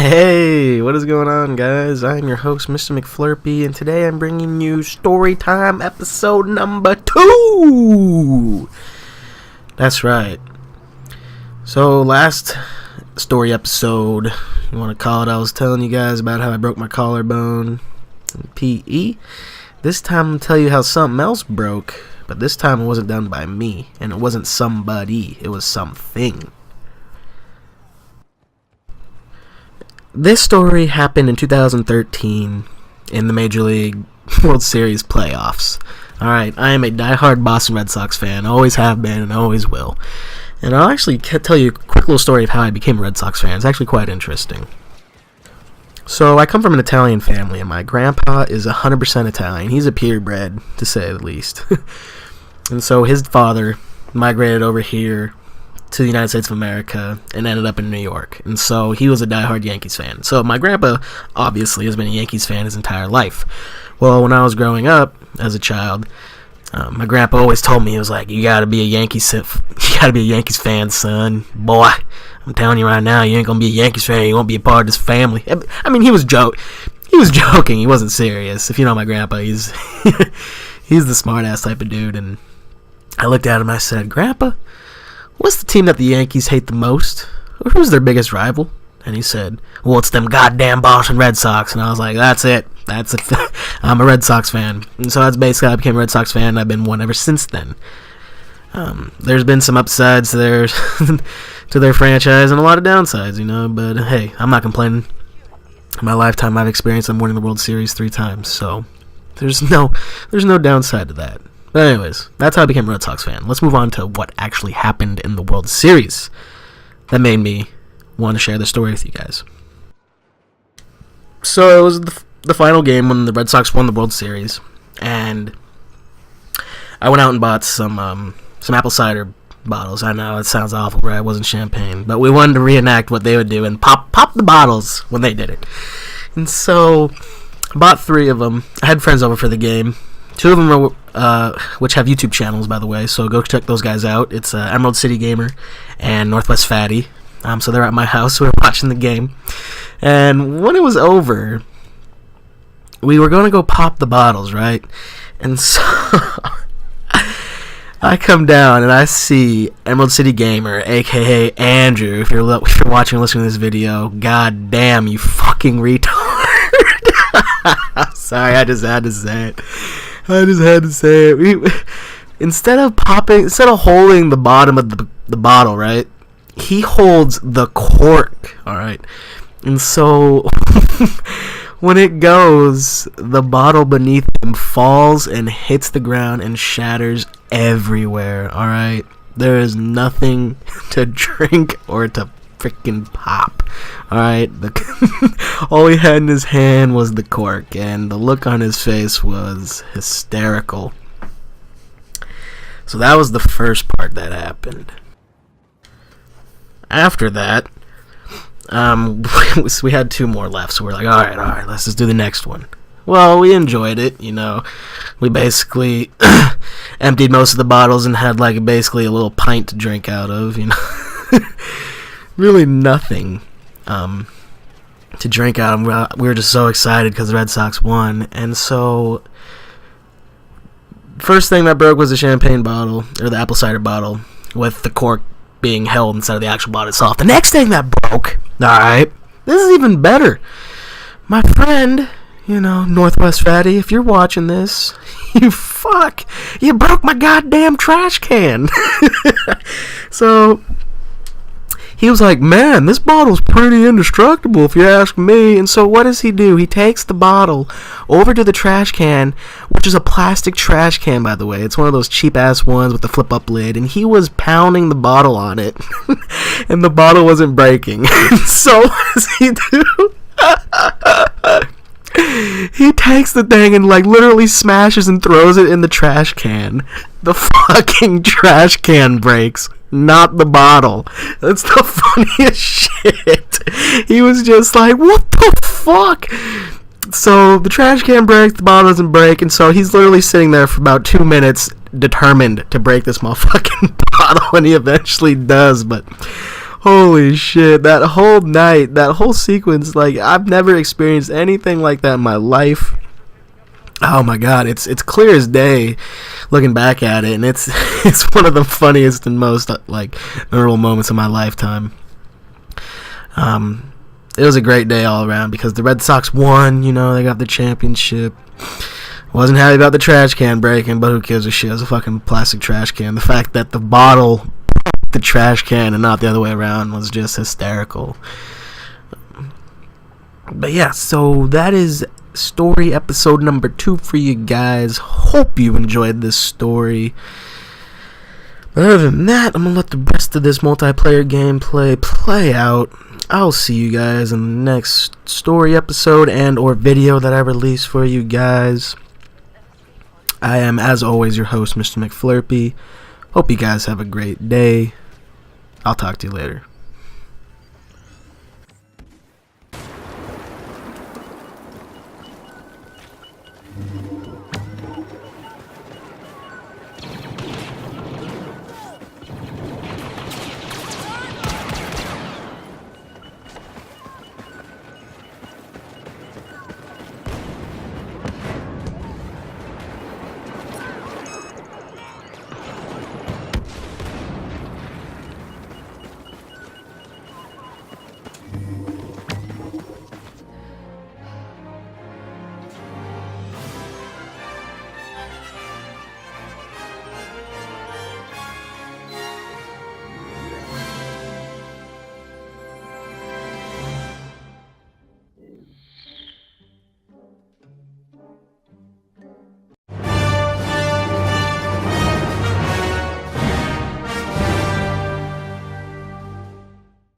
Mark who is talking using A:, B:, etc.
A: Hey, what is going on, guys? I'm your host, Mr. McFlerpy, and today I'm bringing you Storytime episode number 2! That's right. So, last story episode, you want to call it, I was telling you guys about how I broke my collarbone in PE. This time I'm going to tell you how something else broke, but this time it wasn't done by me, and it wasn't somebody, it was something. This story happened in 2013 in the Major League World Series playoffs. Alright, I am a diehard Boston Red Sox fan, always have been and always will. And I'll actually tell you a quick little story of how I became a Red Sox fan. It's actually quite interesting. So, I come from an Italian family, and my grandpa is 100% Italian. He's a purebred, to say the least. And so, his father migrated over here to the United States of America and ended up in New York. And so he was a diehard Yankees fan. So my grandpa obviously has been a Yankees fan his entire life. Well, when I was growing up as a child, my grandpa always told me, he was like, you gotta be a Yankees fan, son. Boy, I'm telling you right now, you ain't gonna be a Yankees fan, you won't be a part of this family. I mean, he was joking. He wasn't serious. If you know my grandpa, he's he's the smart ass type of dude. And I looked at him and I said, Grandpa, what's the team that the Yankees hate the most? Or who's their biggest rival? And he said, well, it's them goddamn Boston Red Sox. And I was like, that's it. I'm a Red Sox fan. And so that's basically how I became a Red Sox fan, and I've been one ever since then. There's been some upsides to their franchise and a lot of downsides, but hey, I'm not complaining. In my lifetime, I've experienced them winning the World Series 3 times, so there's no downside to that. But anyways, that's how I became a Red Sox fan. Let's move on to what actually happened in the World Series that made me want to share the story with you guys. So it was the final game when the Red Sox won the World Series, and I went out and bought some apple cider bottles. I know it sounds awful, right? It wasn't champagne, but we wanted to reenact what they would do and pop the bottles when they did it. And so I bought 3 of them. I had friends over for the game. 2 of them are, which have YouTube channels, by the way, so go check those guys out. It's Emerald City Gamer and Northwest Fatty. So they're at my house. We were watching the game. And when it was over, we were going to go pop the bottles, right? And so I come down and I see Emerald City Gamer, a.k.a. Andrew. If you're watching or listening to this video, god damn, you fucking retard. Sorry, I just had to say it. Instead of holding the bottom of the bottle, right? He holds the cork, alright? And so, when it goes, the bottle beneath him falls and hits the ground and shatters everywhere, alright? There is nothing to drink or to freaking pop, alright? All he had in his hand was the cork, and the look on his face was hysterical. So that was the first part that happened. After that, we had 2 more left, so we're like, alright, let's just do the next one. Well, we enjoyed it, We basically emptied most of the bottles and had basically a little pint to drink out of, Really nothing to drink out of. We were just so excited because the Red Sox won. And so, first thing that broke was the champagne bottle, or the apple cider bottle, with the cork being held instead of the actual bottle itself. The next thing that broke, alright, this is even better. My friend, Northwest Fatty, if you're watching this, you broke my goddamn trash can. So he was like, man, this bottle's pretty indestructible if you ask me. And so what does he do? He takes the bottle over to the trash can, which is a plastic trash can, by the way. It's one of those cheap-ass ones with the flip-up lid. And he was pounding the bottle on it. And the bottle wasn't breaking. So what does he do? He takes the thing and literally smashes and throws it in the trash can. The fucking trash can breaks, not the bottle. That's the funniest shit. He was just like, what the fuck? So the trash can breaks, the bottle doesn't break, and so he's literally sitting there for about 2 minutes determined to break this motherfucking bottle, and he eventually does. But Holy shit, that whole night, that whole sequence, like, I've never experienced anything like that in my life. Oh my god, it's clear as day looking back at it, and it's it's one of the funniest and most like memorable moments of my lifetime. It was a great day all around because the Red Sox won, you know, they got the championship. Wasn't happy about the trash can breaking, but who gives a shit? It was a fucking plastic trash can. The fact that the bottle the trash can and not the other way around was just hysterical. But yeah, so that is story episode number 2 for you guys. Hope you enjoyed this story. But other than that, I'm gonna let the rest of this multiplayer gameplay play out. I'll see you guys in the next story episode and or video that I release for you guys. I am, as always, your host, Mr. McFlerpy. Hope you guys have a great day. I'll talk to you later.